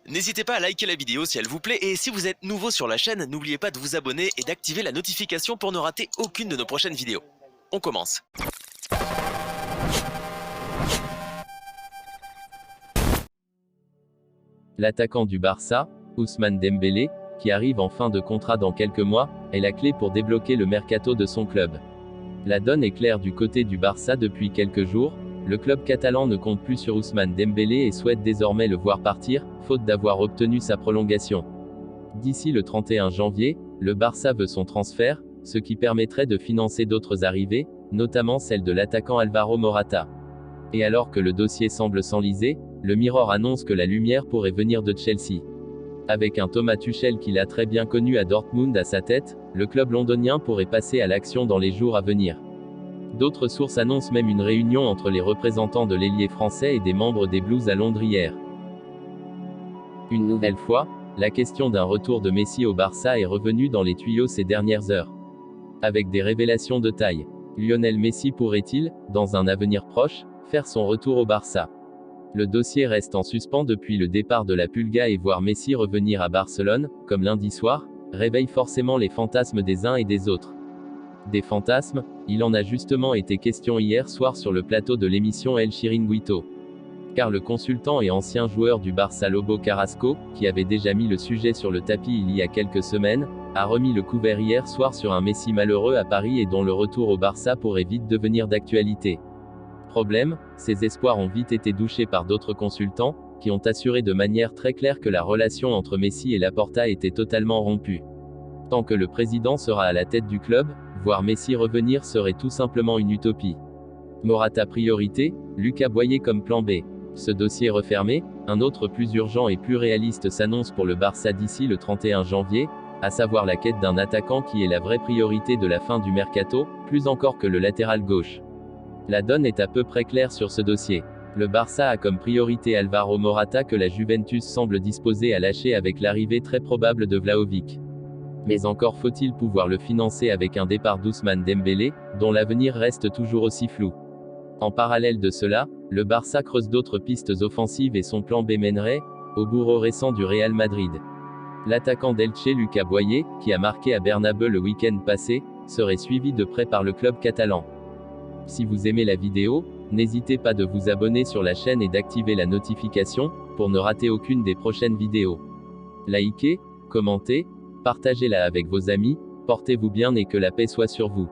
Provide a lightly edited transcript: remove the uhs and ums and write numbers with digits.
N'hésitez pas à liker la vidéo si elle vous plaît et si vous êtes nouveau sur la chaîne, n'oubliez pas de vous abonner et d'activer la notification pour ne rater aucune de nos prochaines vidéos. On commence. L'attaquant du Barça, Ousmane Dembélé, qui arrive en fin de contrat dans quelques mois, est la clé pour débloquer le mercato de son club. La donne est claire du côté du Barça depuis quelques jours, le club catalan ne compte plus sur Ousmane Dembélé et souhaite désormais le voir partir, faute d'avoir obtenu sa prolongation. D'ici le 31 janvier, le Barça veut son transfert, ce qui permettrait de financer d'autres arrivées, notamment celle de l'attaquant Alvaro Morata. Et alors que le dossier semble s'enliser, le Mirror annonce que la lumière pourrait venir de Chelsea. Avec un Thomas Tuchel qu'il a très bien connu à Dortmund à sa tête, le club londonien pourrait passer à l'action dans les jours à venir. D'autres sources annoncent même une réunion entre les représentants de l'ailier français et des membres des Blues à Londres hier. Une nouvelle fois, la question d'un retour de Messi au Barça est revenue dans les tuyaux ces dernières heures. Avec des révélations de taille. Lionel Messi pourrait-il, dans un avenir proche, faire son retour au Barça? Le dossier reste en suspens depuis le départ de la Pulga et voir Messi revenir à Barcelone, comme lundi soir, réveille forcément les fantasmes des uns et des autres. Des fantasmes, il en a justement été question hier soir sur le plateau de l'émission El Chiringuito. Car le consultant et ancien joueur du Barça Lobo Carrasco, qui avait déjà mis le sujet sur le tapis il y a quelques semaines, a remis le couvert hier soir sur un Messi malheureux à Paris et dont le retour au Barça pourrait vite devenir d'actualité. Problème, ces espoirs ont vite été douchés par d'autres consultants, qui ont assuré de manière très claire que la relation entre Messi et Laporta était totalement rompue. Tant que le président sera à la tête du club, voir Messi revenir serait tout simplement une utopie. Morata priorité, Lucas Boyer comme plan B. Ce dossier refermé, un autre plus urgent et plus réaliste s'annonce pour le Barça d'ici le 31 janvier, à savoir la quête d'un attaquant qui est la vraie priorité de la fin du mercato, plus encore que le latéral gauche. La donne est à peu près claire sur ce dossier. Le Barça a comme priorité Alvaro Morata que la Juventus semble disposée à lâcher avec l'arrivée très probable de Vlahovic. Mais encore faut-il pouvoir le financer avec un départ d'Ousmane Dembélé, dont l'avenir reste toujours aussi flou. En parallèle de cela, le Barça creuse d'autres pistes offensives et son plan B mènerait au bourreau récent du Real Madrid. L'attaquant d'Elche Lucas Boyer, qui a marqué à Bernabeu le week-end passé, serait suivi de près par le club catalan. Si vous aimez la vidéo, n'hésitez pas de vous abonner sur la chaîne et d'activer la notification, pour ne rater aucune des prochaines vidéos. Likez, commentez, partagez-la avec vos amis, portez-vous bien et que la paix soit sur vous.